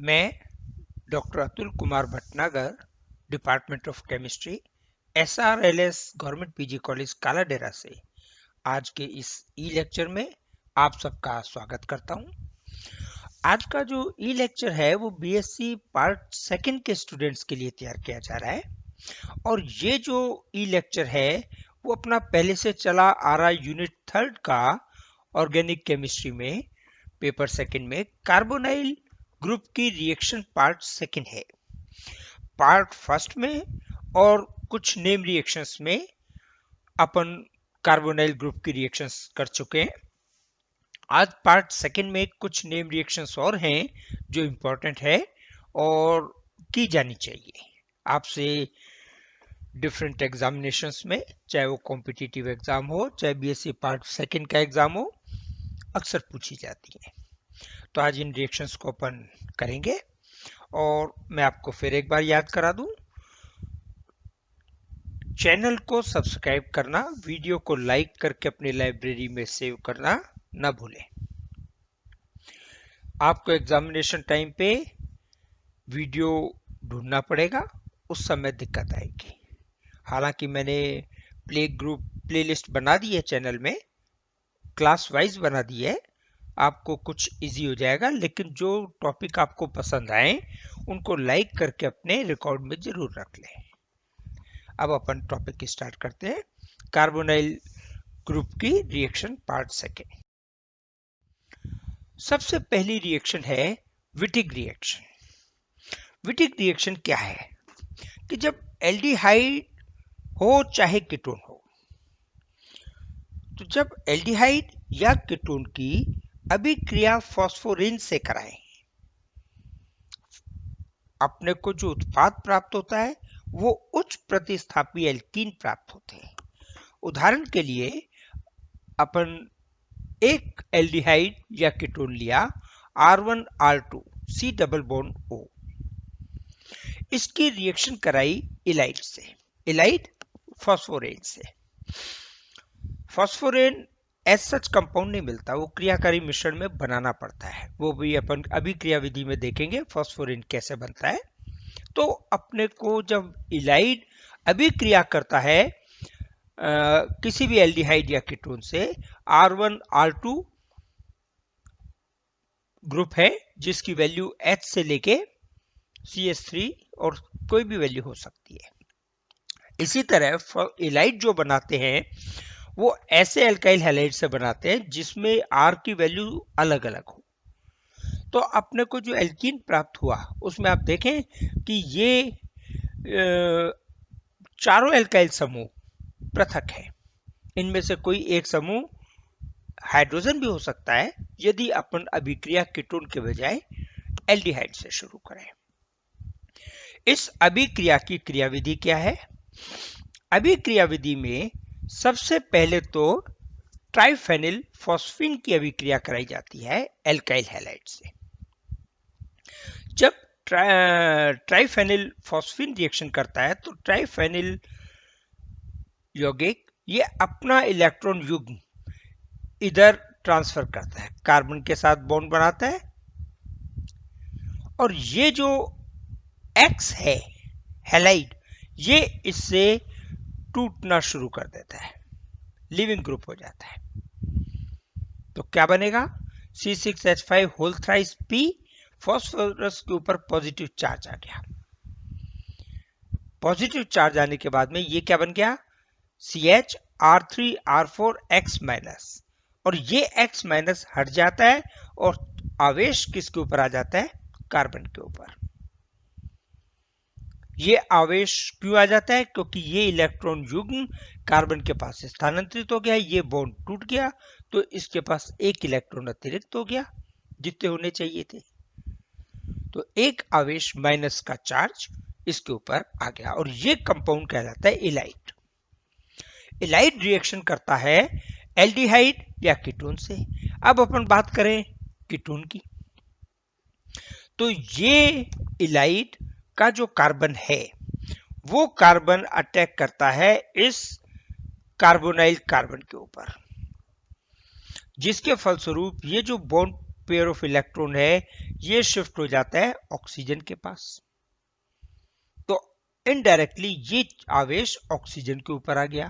मैं doctor Atul Kumar Bhatnagar, department of chemistry, SRLS government PG college Kaladera से आज के इस ई लेक्चर में आप सबका स्वागत करता हूं। आज का जो ई लेक्चर है वो बीएससी पार्ट सेकंड के स्टूडेंट्स के लिए तैयार किया जा रहा है और ये जो ई लेक्चर है वो अपना पहले से चला आ रहा यूनिट थर्ड का ऑर्गेनिक केमिस्ट्री में पेपर सेकंड में कार्बोनाइल ग्रुप की रिएक्शन पार्ट सेकंड है। पार्ट फर्स्ट में और कुछ नेम रिएक्शंस में अपन कार्बोनाइल ग्रुप की रिएक्शंस कर चुके हैं। आज पार्ट सेकंड में कुछ नेम रिएक्शंस और हैं जो इंपॉर्टेंट है और की जानी चाहिए आपसे डिफरेंट एग्जामिनेशंस में, चाहे वो कॉम्पिटिटिव एग्जाम हो चाहे बीएससी पार्ट सेकंड का एग्जाम हो, अक्सर पूछी जाती है। तो आज इन रिएक्शंस को अपन करेंगे और मैं आपको फिर एक बार याद करा दूं, चैनल को सब्सक्राइब करना, वीडियो को लाइक करके अपनी लाइब्रेरी में सेव करना न भूलें। आपको एग्जामिनेशन टाइम पे वीडियो ढूंढना पड़ेगा, उस समय दिक्कत आएगी। हालांकि मैंने प्लेलिस्ट बना दी है चैनल में, क्लास वाइज बना दी है, आपको कुछ इजी हो जाएगा। लेकिन जो टॉपिक आपको पसंद आए उनको लाइक करके अपने रिकॉर्ड में जरूर रख लें। अब अपन टॉपिक स्टार्ट करते हैं। कार्बोनाइल ग्रुप की रिएक्शन पार्ट सेकेंड। सबसे पहली रिएक्शन है विटिक रिएक्शन। विटिक रिएक्शन क्या है कि जब एल्डिहाइड हो चाहे कीटोन हो, तो जब एल्डिहाइड या कीटोन की अभिक्रिया फॉस्फोरिन से कराएं, अपने को जो उत्पाद प्राप्त होता है वो उच्च प्रतिस्थापी एल्कीन प्राप्त होते हैं। उदाहरण के लिए अपन एक एल्डिहाइड या कीटोन लिया R1R2 C double bond O, इसकी रिएक्शन कराई इलाइड से, इलाइड फॉस्फोरेन से। फॉस्फोरेन एज सच कंपाउंड नहीं मिलता, वो क्रियाकारी मिश्रण में बनाना पड़ता है, वो भी अपन अभिक्रिया विधि में देखेंगे फॉस्फोरेन कैसे बनता है। तो अपने को जब इलाइड अभिक्रिया करता है किसी भी एल्डिहाइड या कीटोन से, R1R2 ग्रुप है जिसकी वैल्यू H से लेके CH3 और कोई भी वैल्यू हो सकती है। इसी तरह इलाइड जो बनाते हैं वो ऐसे एल्काइल हैलाइड से बनाते हैं जिसमें R की वैल्यू अलग अलग हो। तो अपने को जो एल्कीन प्राप्त हुआ उसमें आप देखें कि ये चारों एल्काइल समूह पृथक है। इनमें से कोई एक समूह हाइड्रोजन भी हो सकता है यदि अपन अभिक्रिया कीटोन के बजाय एल्डिहाइड से शुरू करें। इस अभिक्रिया की क्रियाविधि क्या है? अभिक्रिया विधि में सबसे पहले तो ट्राइफेनिल फॉस्फीन की अभिक्रिया कराई जाती है एल्काइल हैलाइड से। जब ट्राइफेनिल फॉस्फीन रिएक्शन करता है तो ट्राइफेनिल यौगिक ये अपना इलेक्ट्रॉन युग्म इधर ट्रांसफर करता है, कार्बन के साथ बॉन्ड बनाता है और ये जो X है हैलाइड, ये इससे टूटना शुरू कर देता है, लिविंग ग्रुप हो जाता है। तो क्या बनेगा? C6H5 whole thrice P, phosphorus के ऊपर पॉजिटिव चार्ज आ गया। पॉजिटिव चार्ज आने के बाद में ये क्या बन गया? CH(R3R4X माइनस), और ये X माइनस हट जाता है और आवेश किसके ऊपर आ जाता है? कार्बन के ऊपर। ये आवेश क्यों आ जाता है? क्योंकि ये इलेक्ट्रॉन युग्म कार्बन के पास स्थानांतरित हो गया, ये बॉन्ड टूट गया तो इसके पास एक इलेक्ट्रॉन अतिरिक्त हो गया जितने होने चाहिए थे। तो एक आवेश माइनस का चार्ज इसके ऊपर आ गया और ये कंपाउंड कहलाता है इलाइड। इलाइड रिएक्शन करता है एल्डिहाइड या कीटोन से। अब अपन बात करें कीटोन की, तो ये इलाइड का जो कार्बन है वो कार्बन अटैक करता है इस कार्बोनाइल कार्बन के ऊपर, जिसके फलस्वरूप ये जो बॉन्ड पेयर ऑफ इलेक्ट्रॉन है ये शिफ्ट हो जाता है ऑक्सीजन के पास। तो इनडायरेक्टली ये आवेश ऑक्सीजन के ऊपर आ गया।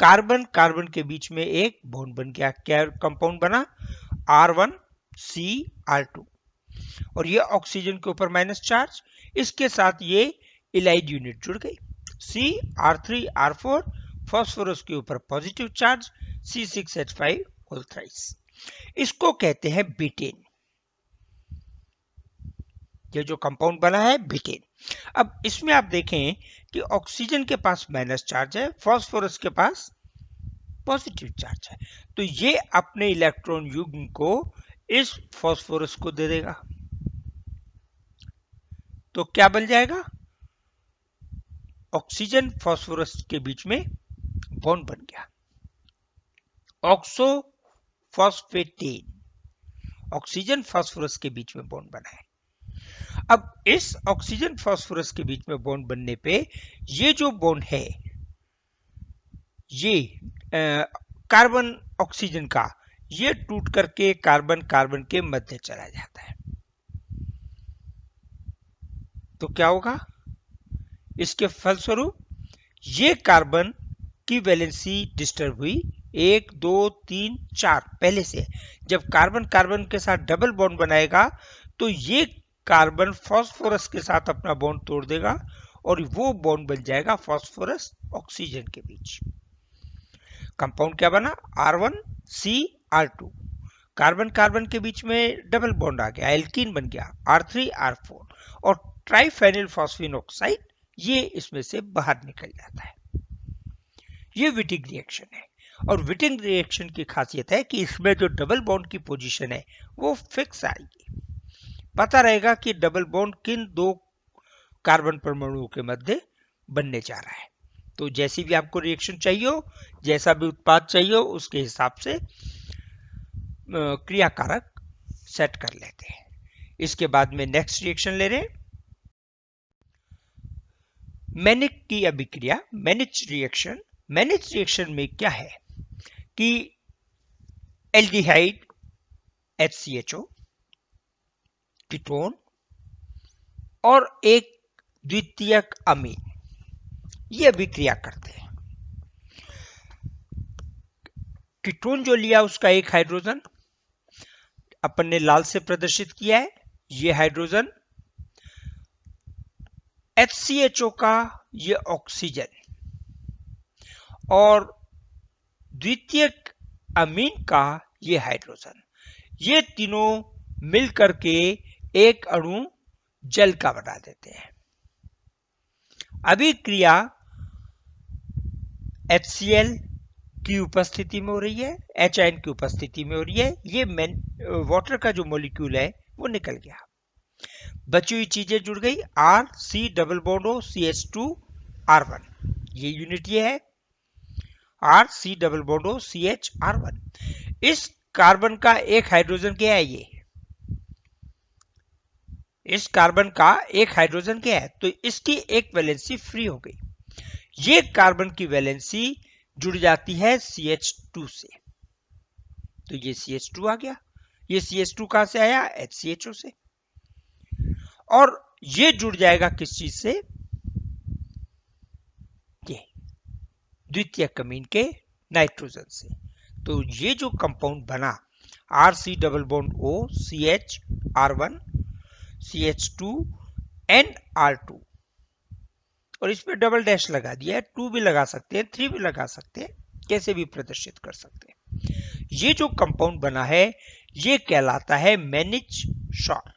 कार्बन कार्बन के बीच में एक बॉन्ड बन गया। क्या कंपाउंड बना? R1CR2। और ये ऑक्सीजन के ऊपर माइनस चार्ज, इसके साथ ये इलाइड यूनिट जुड़ गई। CR3R4, फास्फोरस के ऊपर positive charge, C6H5 whole thrice. इसको कहते हैं बीटेन। ये जो कंपाउंड बना है बीटेन। अब इसमें आप देखें कि ऑक्सीजन के पास माइनस चार्ज है, फास्फोरस के पास पॉजिटिव चार्ज है। तो ये अपने इलेक्ट्रॉन युग्म को इस फास्फोरस को दे देगा। तो क्या बन जाएगा? ऑक्सीजन फास्फोरस के बीच में बॉन्ड बन गया, ऑक्सोफॉस्फेटेन। ऑक्सीजन फास्फोरस के बीच में बॉन्ड बना है। अब इस ऑक्सीजन फास्फोरस के बीच में बॉन्ड बनने पे ये जो बॉन्ड है ये कार्बन ऑक्सीजन का, ये टूट करके कार्बन कार्बन के मध्य चला जाता है। तो क्या होगा? इसके फलस्वरूप ये कार्बन की वैलेंसी डिस्टर्ब हुई। 1 2 3 4 पहले से। जब कार्बन कार्बन के साथ डबल बॉन्ड बनाएगा तो ये कार्बन फास्फोरस के साथ अपना बॉन्ड तोड़ देगा और वो बॉन्ड बन जाएगा फास्फोरस ऑक्सीजन के बीच। कंपाउंड क्या बना? R1CR2। कार्बन कार्बन के बीच में डबल बॉन्ड आ गया, एल्कीन बन गया, R3R4। और ट्राइफेनिल फॉस्फीन ऑक्साइड ये इसमें से बाहर निकल जाता है। ये विटिंग रिएक्शन है। और विटिंग रिएक्शन की खासियत है कि इसमें जो डबल बॉन्ड की पोजीशन है वो फिक्स आएगी। पता रहेगा कि डबल बॉन्ड किन दो कार्बन परमाणुओं के मध्य बनने जा रहा है। तो जैसी भी आपको रिएक्शन चाहिए हो, जैसा भी उत्पाद चाहिए हो, उसके हिसाब से क्रियाकारक सेट कर लेते हैं। इसके बाद में नेक्स्ट रिएक्शन ले रहे हैं, मैनिक की अभिक्रिया, मैनिच रिएक्शन। मैनिच रिएक्शन में क्या है कि एल्डिहाइड HCHO, कीटोन और एक द्वितीयक अमीन ये अभिक्रिया करते हैं। कीटोन जो लिया उसका एक हाइड्रोजन अपन ने लाल से प्रदर्शित किया है, ये हाइड्रोजन। HCHO का ये ऑक्सीजन और द्वितीयक अमीन का ये हाइड्रोजन, ये तीनों मिलकर के एक अणु जल का बना देते हैं। अभिक्रिया HCl की उपस्थिति में हो रही है, H की उपस्थिति में हो रही है। ये वाटर का जो मॉलिक्यूल है वो निकल गया, बची हुई चीजें जुड़ गई। RC double bond O CH2 R1, ये यूनिट ये है, RC double bond O CH R1। इस कार्बन का एक हाइड्रोजन क्या है? ये इस कार्बन का एक हाइड्रोजन क्या है? तो इसकी एक वैलेंसी फ्री हो गई। ये कार्बन की वैलेंसी जुड़ जाती है CH2 से। तो ये CH2 आ गया। ये CH2 कहां से आया? HCHO से। और ये जुड़ जाएगा किस चीज से? ये द्वितीयक अमीन के नाइट्रोजन से। तो ये जो कंपाउंड बना RC double bond O CH R1 CH2 NR2, और इस पे डबल डैश लगा दिया है। 2 भी लगा सकते हैं, 3 भी लगा सकते हैं, कैसे भी प्रदर्शित कर सकते हैं। ये जो कंपाउंड बना है ये कहलाता है मैनिच शॉर।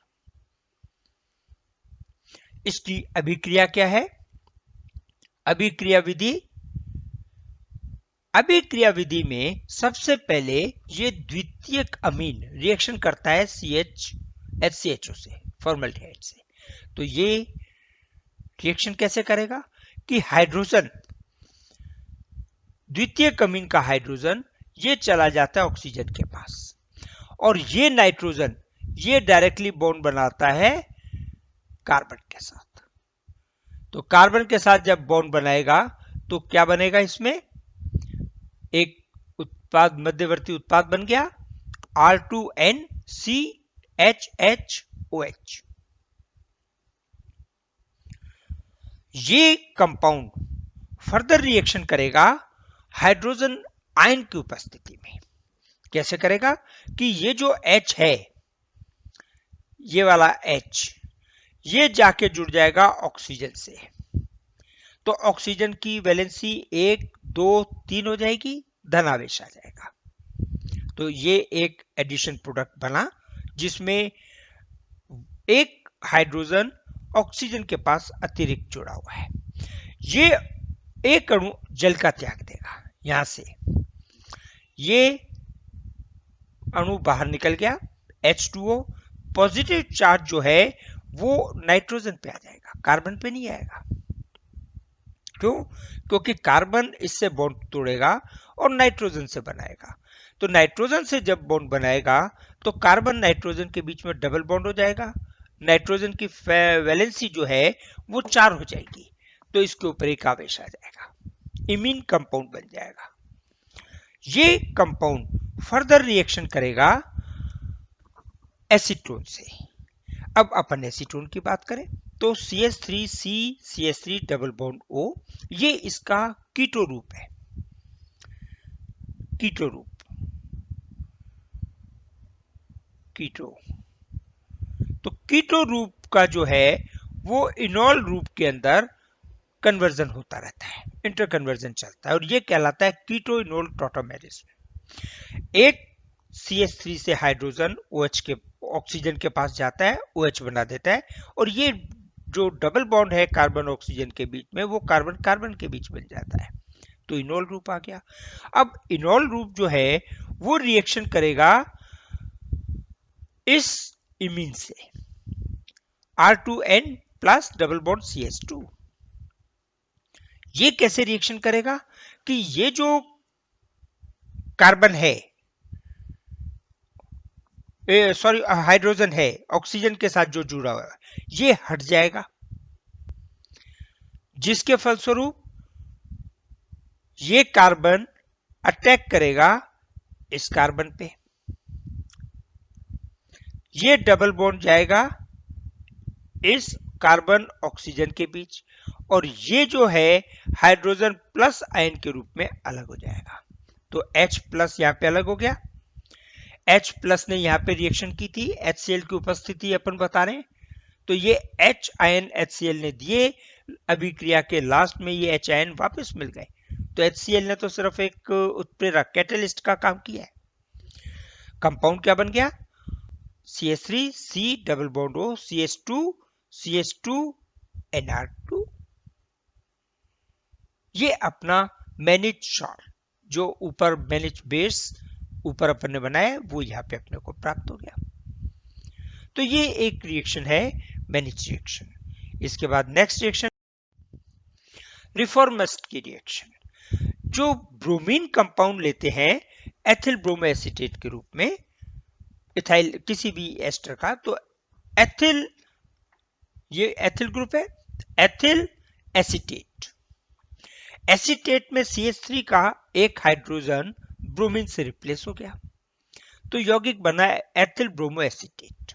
इसकी अभिक्रिया क्या है? अभिक्रिया विधि में सबसे पहले ये द्वितीयक अमीन रिएक्शन करता है HCHO से, फॉर्मल्डिहाइड से। तो ये रिएक्शन कैसे करेगा कि हाइड्रोजन, द्वितीयक अमीन का हाइड्रोजन ये चला जाता है ऑक्सीजन के पास, और ये नाइट्रोजन ये डायरेक्टली बॉन्ड बनाता है कार्बन के साथ। तो कार्बन के साथ जब बॉन्ड बनाएगा तो क्या बनेगा? इसमें एक उत्पाद, मध्यवर्ती उत्पाद बन गया R2NCH HHOH। ये कंपाउंड फर्दर रिएक्शन करेगा हाइड्रोजन आयन की उपस्थिति में। कैसे करेगा कि ये जो H है, ये वाला H, ये जाके जुड़ जाएगा ऑक्सीजन से, तो ऑक्सीजन की वैलेंसी 1 2 3 हो जाएगी, धनावेश आ जाएगा। तो ये एक एडिशन प्रोडक्ट बना जिसमें एक हाइड्रोजन ऑक्सीजन के पास अतिरिक्त जुड़ा हुआ है। ये एक अणु जल का त्याग देगा, यहां से ये अणु बाहर निकल गया, H2O। पॉजिटिव चार्ज जो है वो नाइट्रोजन पे आ जाएगा, कार्बन पे नहीं आएगा। क्यों? क्योंकि कार्बन इससे बॉन्ड तोड़ेगा और नाइट्रोजन से बनाएगा। तो नाइट्रोजन से जब बॉन्ड बनाएगा तो कार्बन नाइट्रोजन के बीच में डबल बॉन्ड हो जाएगा, नाइट्रोजन की वैलेंसी जो है वो 4 हो जाएगी, तो इसके ऊपर एक आवेश आ जाएगा, इमीन कंपाउंड बन जाएगा। ये कंपाउंड फर्दर रिएक्शन करेगा एसीटोन से। अब अपन एसीटोन की बात करें तो CH3C CH3 double bond O, ये इसका कीटो रूप है। कीटो रूप, कीटो। तो कीटो रूप का जो है वो इनॉल रूप के अंदर कन्वर्जन होता रहता है, इंटर कन्वर्जन चलता है, और ये कहलाता है कीटो इनोल टॉटोमेरिज्म। एक CH3 से हाइड्रोजन OH के ऑक्सीजन के पास जाता है, OH बना देता है, और ये जो डबल बॉन्ड है कार्बन ऑक्सीजन के बीच में, वो कार्बन कार्बन के बीच बन जाता है, तो इनोल रूप आ गया। अब इनोल रूप जो है वो रिएक्शन करेगा इस इमीन से, R2N plus double bond CH2। ये कैसे रिएक्शन करेगा कि ये जो कार्बन है, सॉरी हाइड्रोजन है ऑक्सीजन के साथ जो जुड़ा हुआ है, ये हट जाएगा, जिसके फलस्वरूप ये कार्बन अटैक करेगा इस कार्बन पे, ये डबल बॉन्ड जाएगा इस कार्बन ऑक्सीजन के बीच, और ये जो है हाइड्रोजन प्लस आयन के रूप में अलग हो जाएगा। तो H प्लस यहां पे अलग हो गया, H प्लस ने यहां पे रिएक्शन की थी, HCl की उपस्थिति अपन बता रहे हैं, तो ये H आयन HCl ने दिए, अभिक्रिया के लास्ट में ये H आयन वापस मिल गए, तो HCl ने तो सिर्फ एक उत्प्रेरक कैटलिस्ट का काम किया है। कंपाउंड क्या बन गया? CH3C double bond O CH2 CH2 NR2। ये अपना मैनेज सॉल्ट जो ऊपर मैनेज बेस ऊपर अपन ने बनाया है, वो यहाँ पे अपने को प्राप्त हो गया। तो ये एक रिएक्शन है मैनेज रिएक्शन। इसके बाद नेक्स्ट रिएक्शन रिफॉर्मिस्ट की रिएक्शन। जो ब्रोमीन कंपाउंड लेते हैं एथिल ब्रोमो एसीटेट के रूप में, इथाइल किसी भी एस्टर का, तो एथिल, ये एथिल ग्रुप है, एथिल एसीटेट। एसीटेट में CH3 का एक हाइड्रोजन ब्रोमीन से रिप्लेस हो गया, तो यौगिक बना एथिल ब्रोमो एसीटेट।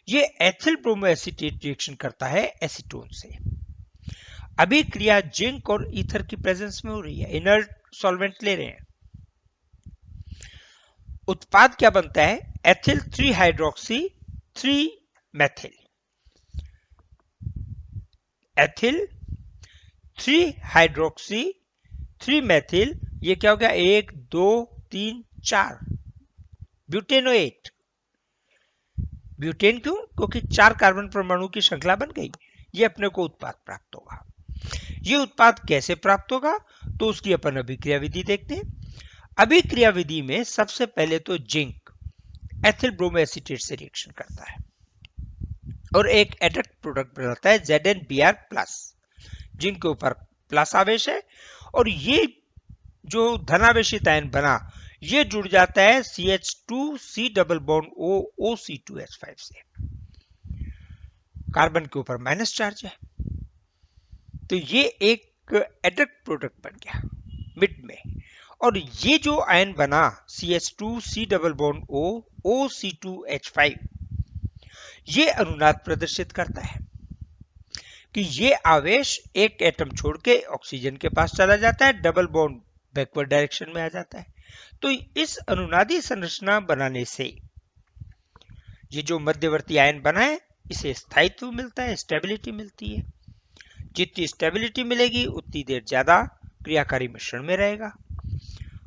ये एथिल ब्रोमो एसीटेट रिएक्शन करता है एसीटोन से। अभी क्रिया जिंक और ईथर की प्रेजेंस में हो रही है, इनर्ट सॉल्वेंट ले रहे हैं। उत्पाद क्या बनता है? Ethyl 3 hydroxy 3 Maithil, ethyl 3 hydroxy 3 Maithil, ये क्या हो गया? 1 2 3 4 ब्यूटेनोएट। ब्यूटेन क्यों? क्योंकि 4 कार्बन परमाणु की श्रृंखला बन गई, ये अपने को उत्पाद प्राप्त होगा। ये उत्पाद कैसे प्राप्त होगा? तो उसकी अपन अभिक्रिया विधि देखते हैं। अभिक्रिया विधि में सबसे पहले तो जिंक एथिल ब्रोमो एसीटेट से रिएक्शन करता है और एक एडक्ट प्रोडक्ट बनाता है ZnBr+। जिंक के ऊपर प्लस आवेश है, और ये जो धनावेशित आयन बना, ये जुड़ जाता है CH2C double bond O OC2H5 से। कार्बन के ऊपर माइनस चार्ज है, तो ये एक एडक्ट प्रोडक्ट बन गया मिड में। और ये जो आयन बना CH2C double bond O OC2H5, ये अनुनाद प्रदर्शित करता है कि ये आवेश एक एटम छोड़ के ऑक्सीजन के पास चला जाता है, डबल बॉन्ड बैकवर्ड डायरेक्शन में आ जाता है। तो इस अनुनादी संरचना बनाने से ये जो मध्यवर्ती आयन बना है इसे स्थायित्व मिलता है, स्टेबिलिटी मिलती है। जितनी स्टेबिलिटी मिलेगी उतनी देर ज्यादा क्रियाकारी मिश्रण में रहेगा,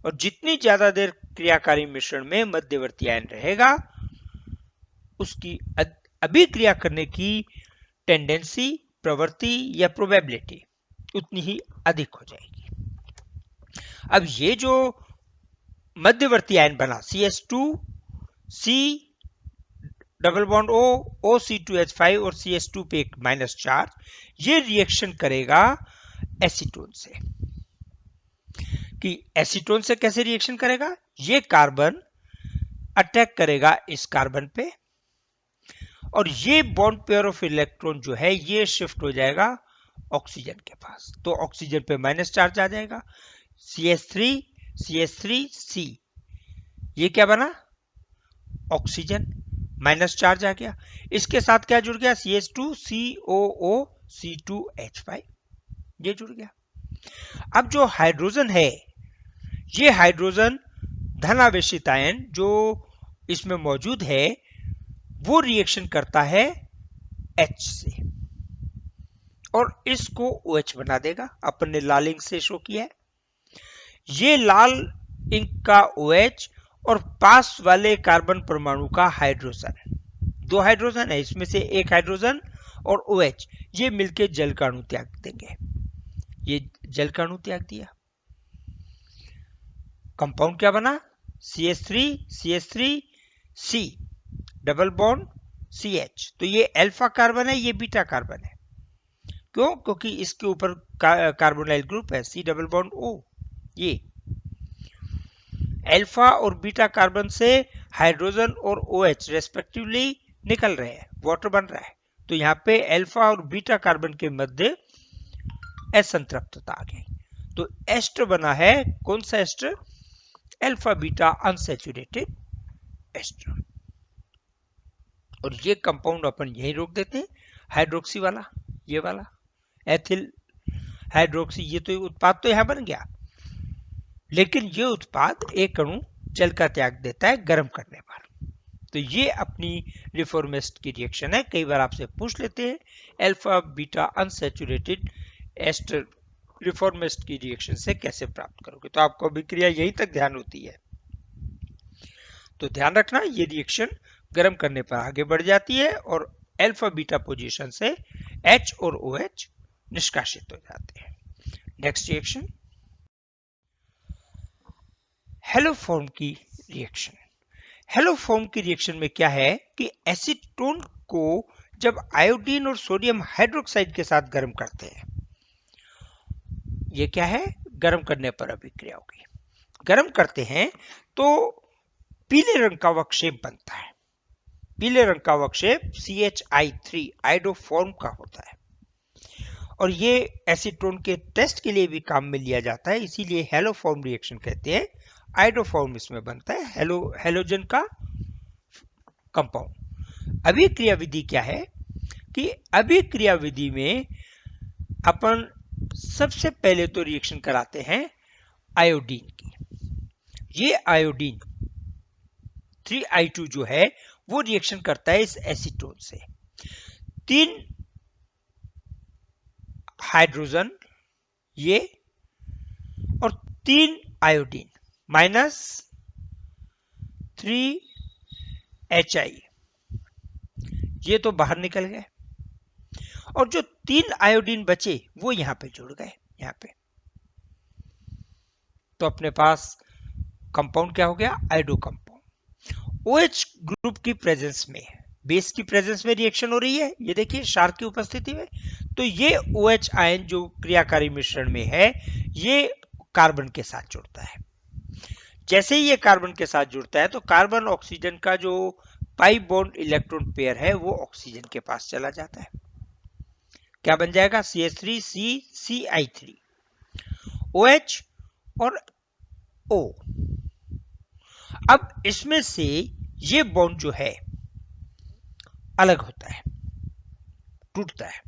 और जितनी ज्यादा देर क्रियाकारी मिश्रण में मध्यवर्ती आयन रहेगा उसकी अभिक्रिया करने की टेंडेंसी, प्रवृत्ति या प्रोबेबिलिटी उतनी ही अधिक हो जाएगी। अब ये जो मध्यवर्ती आयन बना CS2 C double bond O OC2H5 और CS2 पे एक माइनस चार्ज, ये रिएक्शन करेगा एसीटोन से। कि एसीटोन से कैसे रिएक्शन करेगा? ये कार्बन अटैक करेगा इस कार्बन पे और ये बॉन्ड पेयर ऑफ इलेक्ट्रॉन जो है ये शिफ्ट हो जाएगा ऑक्सीजन के पास। तो ऑक्सीजन पे माइनस चार्ज आ जाएगा, CH3 ये क्या बना? ऑक्सीजन, माइनस चार्ज आ गया। इसके साथ क्या जुड़ गया? CH2 COO C2H5 ये जुड़ गया। अब जो हाइड्रोजन है, ये हाइड्रोजन धनावेशित आयन जो इसमें मौजूद है वो रिएक्शन करता है H से और इसको OH बना देगा। अपन ने लाल इंक से शो किया है, ये लाल इंक का OH और पास वाले कार्बन परमाणु का हाइड्रोजन, दो हाइड्रोजन है, इसमें से एक हाइड्रोजन और OH ये मिलके जल का अणु त्याग देंगे। ये जल का अणु त्याग दिया, कंपाउंड क्या बना? CH3 double bond CH। तो ये अल्फा कार्बन है, ये बीटा कार्बन है। क्यों? क्योंकि इसके ऊपर कार्बोनाइल ग्रुप है C डबल बॉन्ड O। ये अल्फा और बीटा कार्बन से हाइड्रोजन और OH रेस्पेक्टिवली निकल रहे हैं, वाटर बन रहा है। तो यहाँ पे अल्फा और बीटा कार्बन के मध्य असंतृप्तता आ गई। तो एस्टर बना है, कौन सा ester? Alpha beta unsaturated ester. और ये कंपाउंड अपन यही रोक देते हैं, हाइड्रोक्सी वाला, ये वाला एथिल हाइड्रोक्सी। ये तो उत्पाद तो यहां बन गया, लेकिन ये उत्पाद एक अणु जल का त्याग देता है गर्म करने पर। तो ये अपनी रिफॉर्मिस्ट की रिएक्शन है। कई बार आपसे पूछ लेते हैं alpha beta unsaturated ester reformist की रिएक्शन से कैसे प्राप्त करोगे? तो आपको अभिक्रिया यहीं तक ध्यान होती है। तो ध्यान रखना, ये रिएक्शन गर्म करने पर आगे बढ़ जाती है और अल्फा बीटा पोजीशन से H और OH निष्कासित हो जाते हैं। नेक्स्ट रिएक्शन, हेलोफॉर्म की रिएक्शन। हेलोफॉर्म की रिएक्शन में क्या है कि एसीटोन को जब आयोडीन और सोडियम हाइड्रोक्साइड के साथ गर्म करते हैं, ये क्या है? गर्म करने पर अभिक्रिया होगी। गर्म करते हैं तो पीले रंग का अवक्षेप बनता है। पीले रंग का अवक्षेप CH3 आयोडोफॉर्म का होता है और ये एसीटोन के टेस्ट के लिए भी काम में लिया जाता है, इसीलिए हेलोफॉर्म रिएक्शन कहते हैं। आयोडोफॉर्म इसमें बनता है, हेलोजन का कंपाउंड। अभिक्रिया विधि क्या है कि अभिक्रिया विधि में अपन सबसे पहले तो रिएक्शन कराते हैं आयोडीन की। ये आयोडीन 3I2 जो है वो रिएक्शन करता है इस एसीटोन से। 3 हाइड्रोजन ये और 3 आयोडीन -3HI ये तो बाहर निकल गए और जो 3 आयोडीन बचे वो यहां पे जुड़ गए। यहां पे तो अपने पास कंपाउंड क्या हो गया? Iodo compound. OH ग्रुप की प्रेजेंस में, बेस की प्रेजेंस में रिएक्शन हो रही है, ये देखिए क्षार की उपस्थिति में। तो ये OH आयन जो क्रियाकारी मिश्रण में है ये कार्बन के साथ जुड़ता है। जैसे ही ये कार्बन के साथ जुड़ता है तो कार्बन ऑक्सीजन का जो पाई बॉन्ड इलेक्ट्रॉन पेयर है वो ऑक्सीजन के पास चला जाता है। क्या बन जाएगा? CH3 OH और O। अब इसमें से ये बॉन्ड जो है अलग होता है, टूटता है।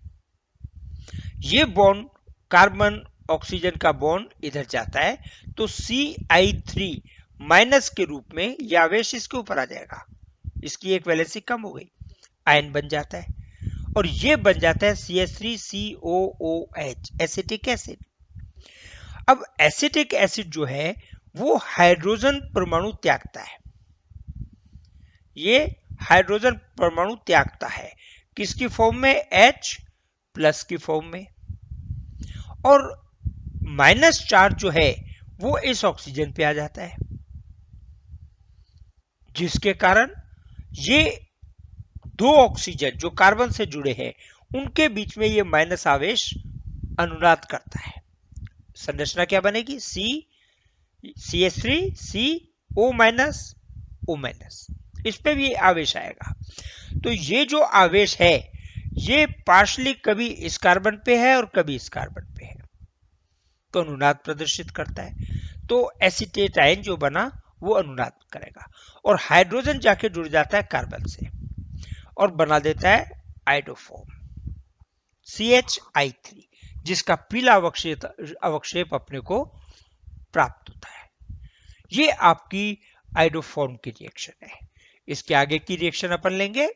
ये बॉन्ड कार्बन ऑक्सीजन का बॉन्ड इधर जाता है तो Ci3 माइनस के रूप में यह आवेश इसके ऊपर आ जाएगा, इसकी एक वैलेंसी कम हो गई, आयन बन जाता है और ये बन जाता है CH3COOH, एसिटिक एसिड। अब एसिटिक एसिड जो है वो हाइड्रोजन परमाणु त्यागता है, ये हाइड्रोजन परमाणु त्यागता है किसकी फॉर्म में, H प्लस की फॉर्म में, और माइनस चार्ज जो है वो इस ऑक्सीजन पे आ जाता है, जिसके कारण ये दो ऑक्सीजन जो कार्बन से जुड़े हैं उनके बीच में ये माइनस आवेश अनुनाद करता है। संरचना क्या बनेगी, CH3 CO minus O minus, इस पे भी आवेश आएगा। तो ये जो आवेश है ये पार्शली कभी इस कार्बन पे है और कभी इस कार्बन पे है, तो अनुनाद प्रदर्शित करता है। तो एसीटेट आयन जो बना वो अनुनाद करेगा और हाइड्रोजन जाके जुड़ जाता है कार्बन से और बना देता है आइडोफॉर्म CHI3, जिसका पीला अवक्षेप अपने को प्राप्त होता है। ये आपकी आइडोफॉर्म की रिएक्शन है। इसके आगे की रिएक्शन अपन लेंगे